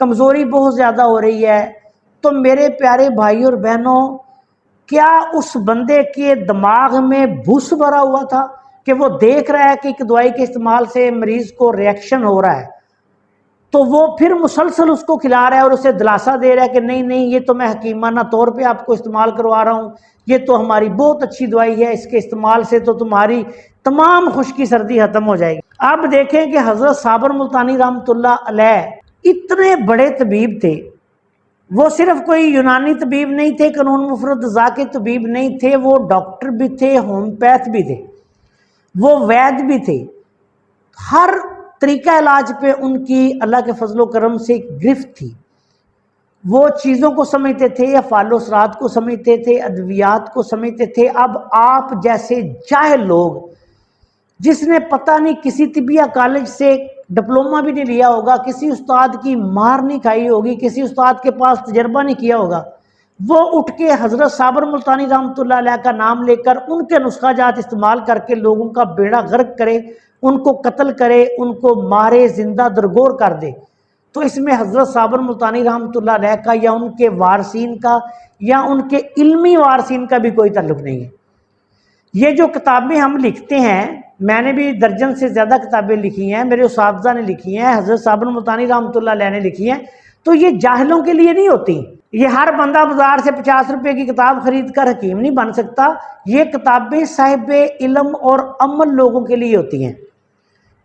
کمزوری بہت زیادہ ہو رہی ہے، تو میرے پیارے بھائی اور بہنوں، کیا اس بندے کے دماغ میں بھوس بھرا ہوا تھا کہ وہ دیکھ رہا ہے کہ ایک دوائی کے استعمال سے مریض کو ریئیکشن ہو رہا ہے، تو وہ پھر مسلسل اس کو کھلا رہا ہے اور اسے دلاسا دے رہا ہے کہ نہیں نہیں، یہ تو میں حکیمانہ طور پہ آپ کو استعمال کروا رہا ہوں، یہ تو ہماری بہت اچھی دوائی ہے، اس کے استعمال سے تو تمہاری تمام خشکی سردی ختم ہو جائے گی۔ اب دیکھیں کہ حضرت صابر ملتانی رحمۃ اللہ علیہ اتنے بڑے طبیب تھے، وہ صرف کوئی یونانی طبیب نہیں تھے، قانون مفرد غذا کے طبیب نہیں تھے، وہ ڈاکٹر بھی تھے، ہومیوپیتھ بھی تھے، وہ وید بھی تھے۔ ہر طریقہ علاج پہ ان کی اللہ کے فضل و کرم سے گرفت تھی، وہ چیزوں کو سمجھتے تھے، افعال و اثرات کو سمجھتے تھے، ادویات کو سمجھتے تھے۔ اب آپ جیسے جاہل لوگ، جس نے پتہ نہیں کسی طبیہ کالج سے ڈپلومہ بھی نہیں لیا ہوگا، کسی استاد کی مار نہیں کھائی ہوگی، کسی استاد کے پاس تجربہ نہیں کیا ہوگا، وہ اٹھ کے حضرت صابر ملتانی رحمۃ اللہ علیہ کا نام لے کر ان کے نسخہ جات استعمال کر کے لوگوں کا بیڑا غرق کرے، ان کو قتل کرے، ان کو مارے، زندہ درگور کر دے۔ تو اس میں حضرت صابر ملتانی رحمۃ اللہ علیہ کا یا ان کے وارثین کا یا ان کے علمی وارثین کا بھی کوئی تعلق نہیں ہے۔ یہ جو کتابیں ہم لکھتے ہیں، میں نے بھی درجن سے زیادہ کتابیں لکھی ہیں، میرے اساتذہ نے لکھی ہیں، حضرت صابر ملتانی رحمۃ اللہ علیہ نے لکھی ہیں، تو یہ جاہلوں کے لیے نہیں ہوتی۔ یہ ہر بندہ بازار سے 50 روپے کی کتاب خرید کر حکیم نہیں بن سکتا، یہ کتابیں صاحب علم اور عمل لوگوں کے لیے ہوتی ہیں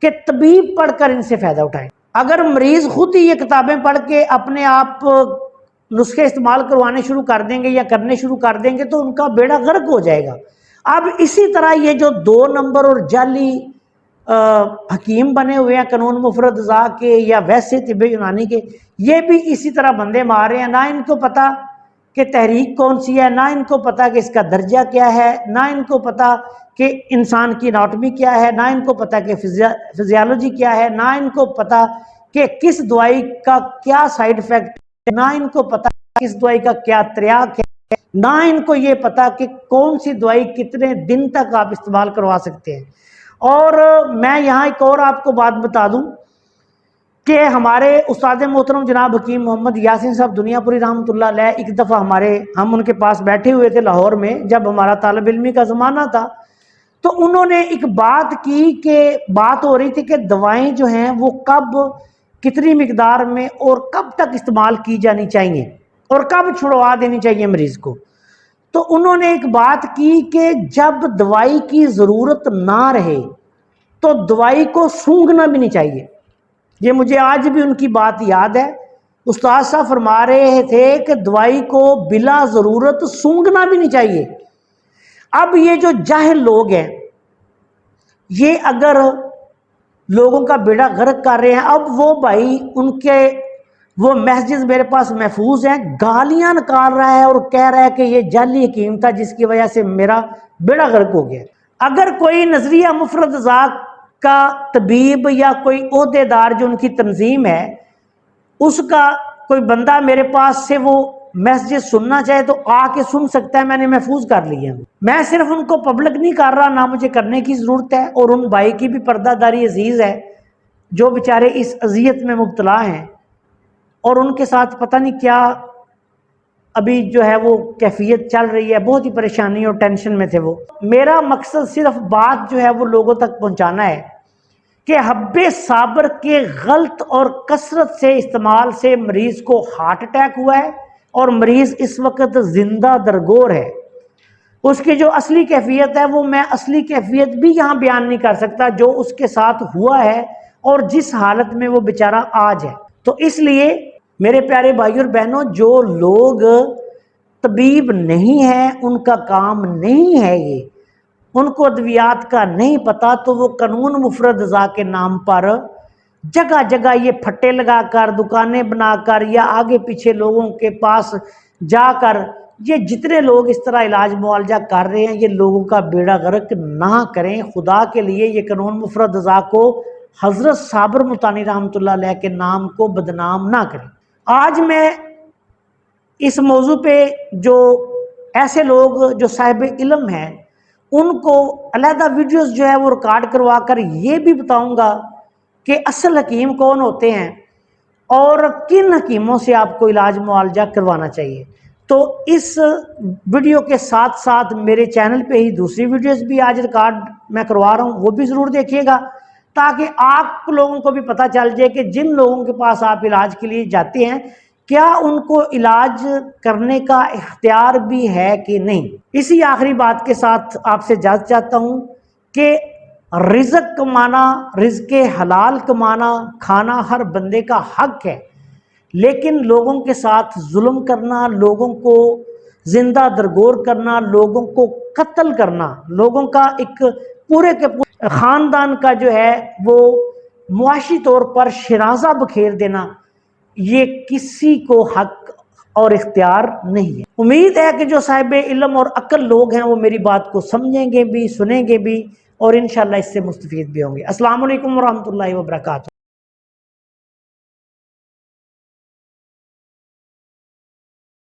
کہ طبیب پڑھ کر ان سے فائدہ اٹھائیں۔ اگر مریض خود ہی یہ کتابیں پڑھ کے اپنے آپ نسخے استعمال کروانے شروع کر دیں گے یا کرنے شروع کر دیں گے تو ان کا بیڑا غرق ہو جائے گا۔ اب اسی طرح یہ جو 2 نمبر اور جعلی حکیم بنے ہوئے ہیں قانون مفرد غذا کے یا ویسے طب یونانی کے، یہ بھی اسی طرح بندے مار رہے ہیں، نہ ان کو پتا کہ تحریک کون سی ہے، نہ ان کو پتا کہ اس کا درجہ کیا ہے، نہ ان کو پتا کہ انسان کی اناٹمی کیا ہے، نہ ان کو پتا کہ فزیالوجی کیا ہے، نہ ان کو پتا کہ کس دوائی کا کیا سائیڈ ایفیکٹ ہے، نہ ان کو پتا کس دوائی کا کیا تریاق ہے، نہ ان کو یہ پتا کہ کون سی دوائی کتنے دن تک آپ استعمال کروا سکتے ہیں۔ اور میں یہاں ایک اور آپ کو بات بتا دوں کہ ہمارے استاد محترم جناب حکیم محمد یاسین صاحب دنیا پوری رحمۃ اللہ علیہ ایک دفعہ ہم ان کے پاس بیٹھے ہوئے تھے لاہور میں، جب ہمارا طالب علمی کا زمانہ تھا، تو انہوں نے ایک بات کی کہ بات ہو رہی تھی کہ دوائیں جو ہیں وہ کب، کتنی مقدار میں اور کب تک استعمال کی جانی چاہیے اور کب چھڑوا دینی چاہیے مریض کو۔ تو انہوں نے ایک بات کی کہ جب دوائی کی ضرورت نہ رہے تو دوائی کو سونگھنا بھی نہیں چاہیے۔ یہ مجھے آج بھی ان کی بات یاد ہے، استاد صاحب فرما رہے تھے کہ دوائی کو بلا ضرورت سونگھنا بھی نہیں چاہیے۔ اب یہ جو جاہل لوگ ہیں، یہ اگر لوگوں کا بیڑا غرق کر رہے ہیں، اب وہ بھائی ان کے وہ میسیجز میرے پاس محفوظ ہیں، گالیاں نکال رہا ہے اور کہہ رہا ہے کہ یہ جعلی حکیم تھا جس کی وجہ سے میرا بیڑا غرق ہو گیا۔ اگر کوئی نظریہ مفرد ذات کا طبیب یا کوئی عہدے دار جو ان کی تنظیم ہے، اس کا کوئی بندہ میرے پاس سے وہ میسیجز سننا چاہے تو آ کے سن سکتا ہے، میں نے محفوظ کر لیا۔ میں صرف ان کو پبلک نہیں کر رہا، نہ مجھے کرنے کی ضرورت ہے، اور ان بھائی کی بھی پردہ داری عزیز ہے جو بیچارے اس اذیت میں مبتلا ہیں، اور ان کے ساتھ پتہ نہیں کیا ابھی جو ہے وہ کیفیت چل رہی ہے، بہت ہی پریشانی اور ٹینشن میں تھے وہ۔ میرا مقصد صرف بات جو ہے وہ لوگوں تک پہنچانا ہے کہ حب صابر کے غلط اور کثرت سے استعمال سے مریض کو ہارٹ اٹیک ہوا ہے اور مریض اس وقت زندہ درگور ہے۔ اس کی جو اصلی کیفیت ہے وہ میں اصلی کیفیت بھی یہاں بیان نہیں کر سکتا جو اس کے ساتھ ہوا ہے اور جس حالت میں وہ بیچارہ آج ہے۔ تو اس لیے میرے پیارے بھائی اور بہنوں، جو لوگ طبیب نہیں ہیں، ان کا کام نہیں ہے یہ، ان کو ادویات کا نہیں پتا، تو وہ قانون مفرد غذا کے نام پر جگہ جگہ یہ پھٹے لگا کر، دکانیں بنا کر یا آگے پیچھے لوگوں کے پاس جا کر یہ جتنے لوگ اس طرح علاج معالجہ کر رہے ہیں، یہ لوگوں کا بیڑا غرق نہ کریں خدا کے لیے۔ یہ قانون مفرد غذا کو حضرت صابر ملتانی رحمۃ اللہ علیہ کے نام کو بدنام نہ کریں۔ آج میں اس موضوع پہ جو ایسے لوگ جو صاحب علم ہیں ان کو علیحدہ ویڈیوز جو ہے وہ ریکارڈ کروا کر یہ بھی بتاؤں گا کہ اصل حکیم کون ہوتے ہیں، اور کن حکیموں سے آپ کو علاج معالجہ کروانا چاہیے۔ تو اس ویڈیو کے ساتھ ساتھ میرے چینل پہ ہی دوسری ویڈیوز بھی آج ریکارڈ میں کروا رہا ہوں، وہ بھی ضرور دیکھیے گا، تاکہ آپ لوگوں کو بھی پتہ چل جائے کہ جن لوگوں کے پاس آپ علاج کے لیے جاتے ہیں کیا ان کو علاج کرنے کا اختیار بھی ہے کہ نہیں۔ اسی آخری بات کے ساتھ آپ سے اجازت چاہتا ہوں کہ رزق کمانا، رزق حلال کمانا، کھانا ہر بندے کا حق ہے، لیکن لوگوں کے ساتھ ظلم کرنا، لوگوں کو زندہ درگور کرنا، لوگوں کو قتل کرنا، لوگوں کا ایک پورے کے پورے خاندان کا جو ہے وہ معاشی طور پر شرازہ بکھیر دینا، یہ کسی کو حق اور اختیار نہیں ہے۔ امید ہے کہ جو صاحب علم اور عقل لوگ ہیں وہ میری بات کو سمجھیں گے بھی، سنیں گے بھی، اور انشاءاللہ اس سے مستفید بھی ہوں گے۔ السلام علیکم ورحمۃ اللہ وبرکاتہ۔